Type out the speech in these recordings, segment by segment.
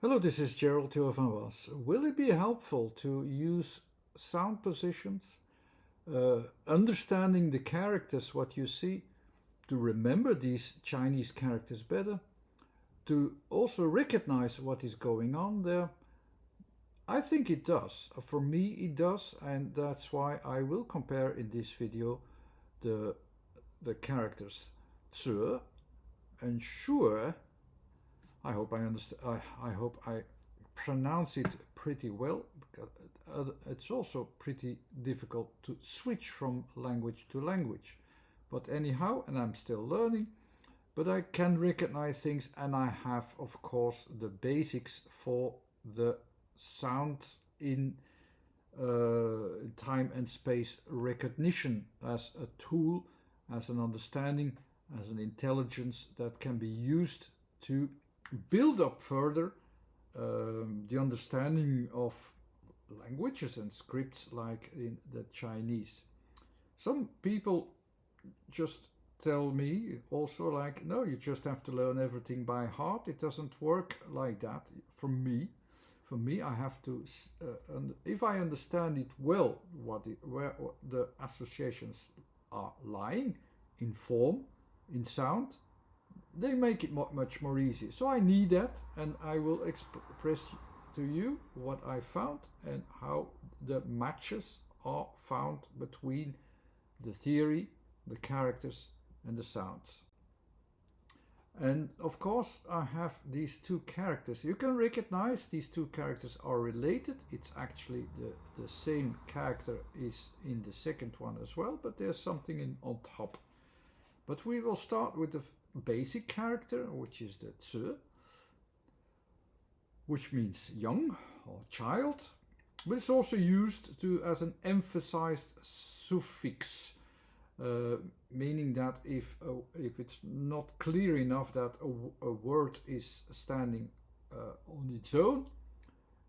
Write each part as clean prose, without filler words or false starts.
Hello, this is Gerald Theo van Was. Will it be helpful to use sound positions, understanding the characters, what you see, to remember these Chinese characters better, to also recognize what is going on there? I think it does. For me, it does, and that's why I will compare in this video the characters Zhe and Sure. I hope I understand. I hope I pronounce it pretty well, because it's also pretty difficult to switch from language to language. But anyhow, and I'm still learning, but I can recognize things, and I have, of course, the basics for the sound in time and space recognition as a tool, as an understanding, as an intelligence that can be used to build up further the understanding of languages and scripts like in the Chinese. Some people just tell me also like, no, you just have to learn everything by heart. It doesn't work like that for me. For me, I have to, if I understand it well, where the associations are lying in form, in sound, they make it much more easy. So I need that, and I will express to you what I found and how the matches are found between the theory, the characters, and the sounds. And of course, I have these two characters. You can recognize these two characters are related. It's actually the same character is in the second one as well, but there's something on top. But we will start with the basic character, which is the Zhe, which means young or child, but it's also used as an emphasized suffix, meaning that if it's not clear enough that a word is standing on its own,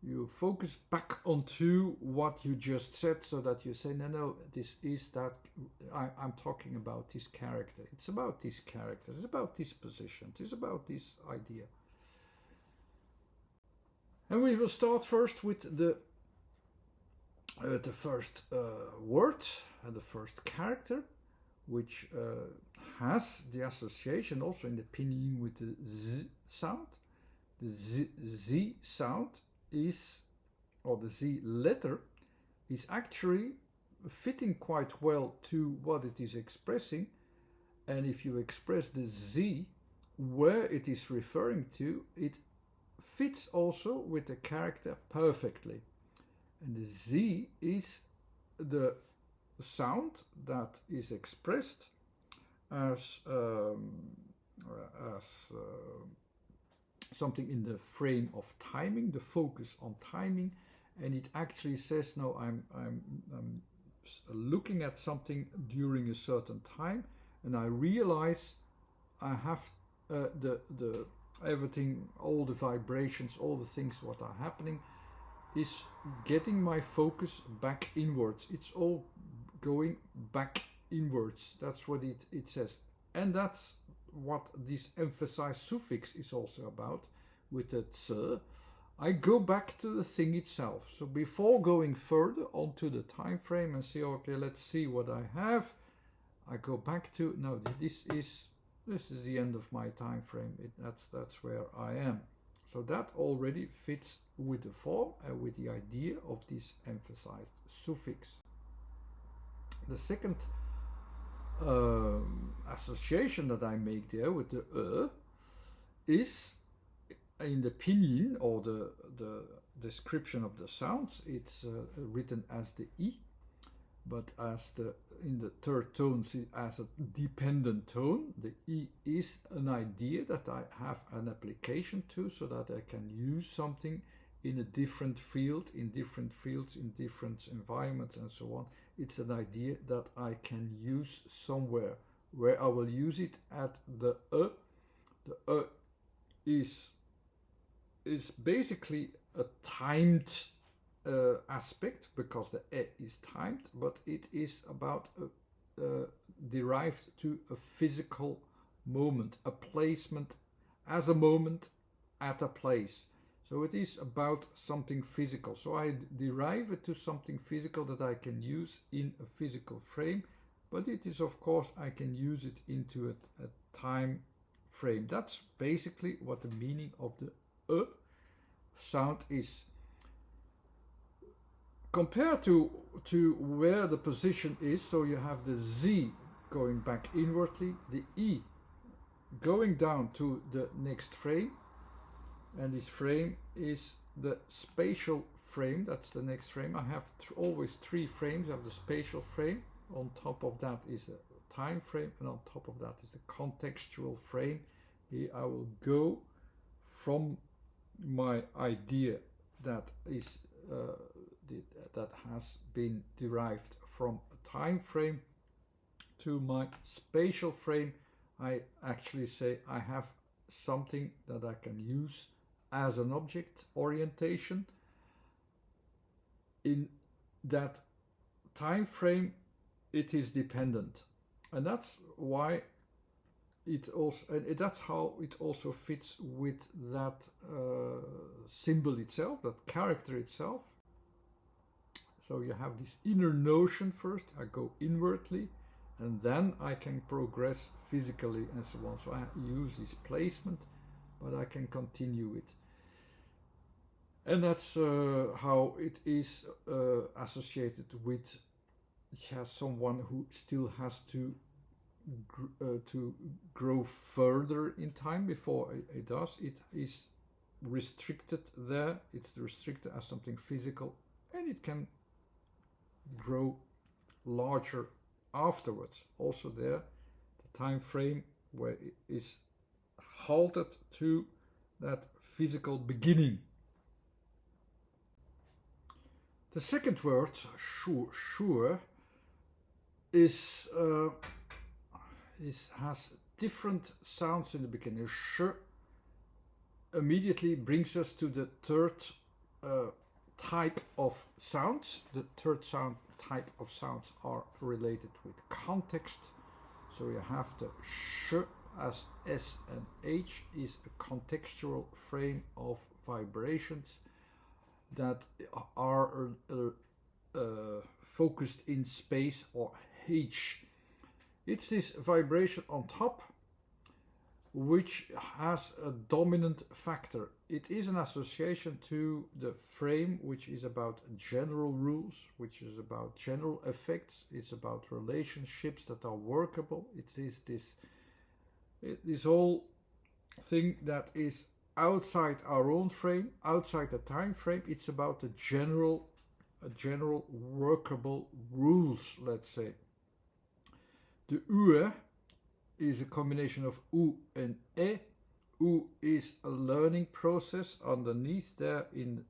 you focus back onto what you just said, so that you say, no, this is that, I'm talking about this character. It's about this character. It's about this position. It's about this idea. And we will start first with the first word and the first character, which has the association also in the pinyin with the Z sound. The Z sound is, or the Z letter, is actually fitting quite well to what it is expressing. And if you express the Z where it is referring to, it fits also with the character perfectly. And the Z is the sound that is expressed as something in the frame of timing, the focus on timing, and it actually says, no, I'm looking at something during a certain time, and I realize I have the everything, all the vibrations, all the things what are happening is getting my focus back inwards. It's all going back inwards. That's what it says, and that's what this emphasized suffix is also about with the Zhe. I go back to the thing itself. So before going further onto the time frame and say, okay, let's see what I have, I go back to, no, this is the end of my time frame. That's where I am. So that already fits with the form and with the idea of this emphasized suffix. The second association that I make there with the is in the pinyin, or the description of the sounds. It's written as the I, but in the third tone as a dependent tone. The I is an idea that I have an application to, so that I can use something in a different field, in different fields, in different environments, and so on. It's an idea that I can use somewhere. Where I will use it at the The is basically a timed aspect, because the is timed, but it is about derived to a physical moment, a placement as a moment at a place. So it is about something physical. So I derive it to something physical that I can use in a physical frame, but it is, of course, I can use it into a time frame. That's basically what the meaning of the sound is. Compared to where the position is, so you have the Z going back inwardly, the E going down to the next frame, and this frame is the spatial frame. That's the next frame. I have always three frames. I have the spatial frame, on top of that is a time frame, and on top of that is the contextual frame. Here I will go from my idea that is that has been derived from a time frame to my spatial frame. I actually say I have something that I can use as an object orientation. In that time frame, it is dependent, and that's why it also, and that's how it also fits with that symbol itself, that character itself. So you have this inner notion first. I go inwardly, and then I can progress physically and so on. So I use this placement, but I can continue it. And that's how it is associated with someone who still has to grow further in time before it does. It is restricted there. It's restricted as something physical, and it can grow larger afterwards. Also there, the time frame where it is halted to that physical beginning. The second word, sure, has different sounds in the beginning. Sh immediately brings us to the third type of sounds. The third type of sounds are related with context. So you have the sh as S and H is a contextual frame of vibrations that are focused in space, or H. It's this vibration on top which has a dominant factor. It is an association to the frame, which is about general rules, which is about general effects. It's about relationships that are workable. It is this whole thing that is outside our own frame, outside the time frame. It's about the general workable rules, let's say. The ue is a combination of u and e. U is a learning process underneath there in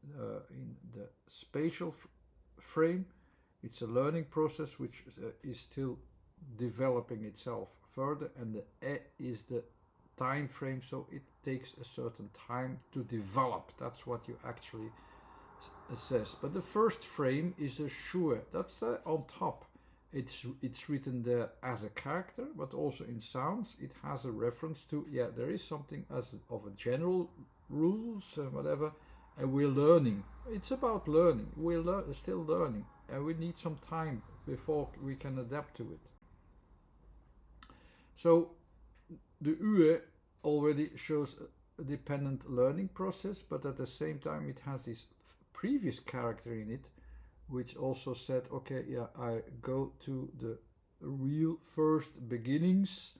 the spatial frame. It's a learning process which is still developing itself further, and the e is the time frame, so it takes a certain time to develop. That's what you actually assess. But the first frame is a sure. That's on top. It's written there as a character, but also in sounds it has a reference to, there is something of a general rules and whatever, and we're learning. It's about learning. We're still learning, and we need some time before we can adapt to it. So the ue already shows a dependent learning process, but at the same time it has this previous character in it, which also said, okay, I go to the real first beginnings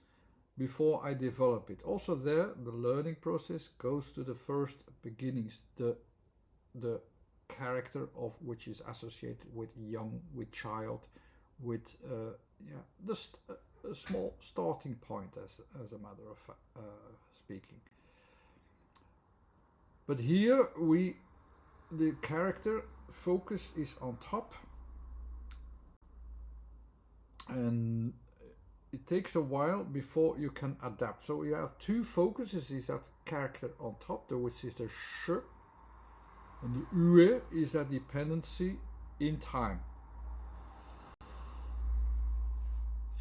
before I develop it. Also there, the learning process goes to the first beginnings, the character of which is associated with young, with child, with a small starting point, as a matter of speaking. But here the character focus is on top, and it takes a while before you can adapt. So you have two focuses. Is that character on top, which is the sh, and the ue is that dependency in time.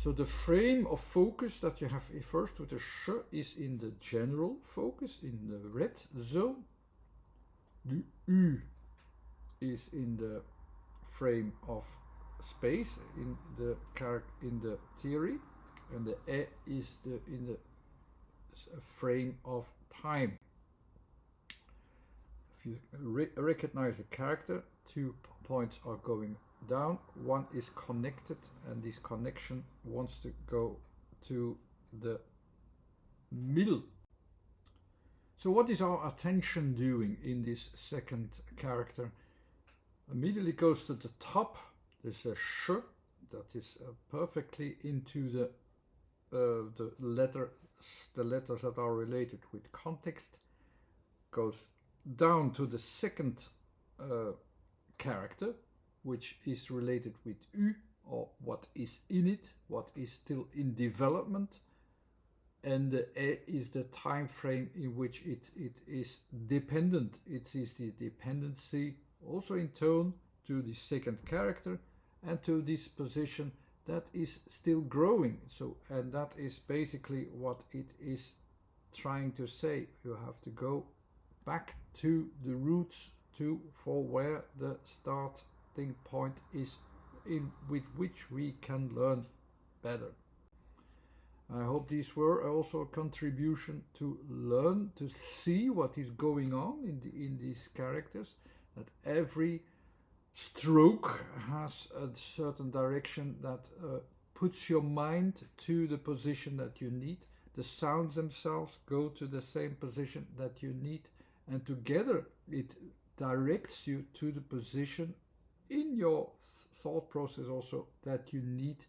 So the frame of focus that you have first with the sh is in the general focus, in the red zone. The U is in the frame of space in the theory, and the E is in the frame of time. If you recognize a character, 2 points are going down, one is connected, and this connection wants to go to the middle. So what is our attention doing in this second character? Immediately goes to the top. There's a sh that is perfectly into the letters that are related with context. Goes down to the second character, which is related with U, or what is in it, what is still in development. And the E is the time frame in which it is dependent. It is the dependency, also in tone, to the second character and to this position that is still growing. So, and that is basically what it is trying to say. You have to go back to the roots for where the starting point is, in with which we can learn better. I hope these were also a contribution to learn, to see what is going on in these characters, that every stroke has a certain direction that puts your mind to the position that you need. The sounds themselves go to the same position that you need, and together it directs you to the position in your thought process also that you need,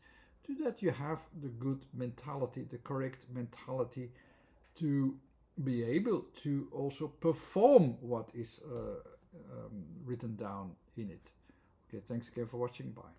to that you have the good mentality, the correct mentality, to be able to also perform what is written down in it. Okay, thanks again for watching. Bye.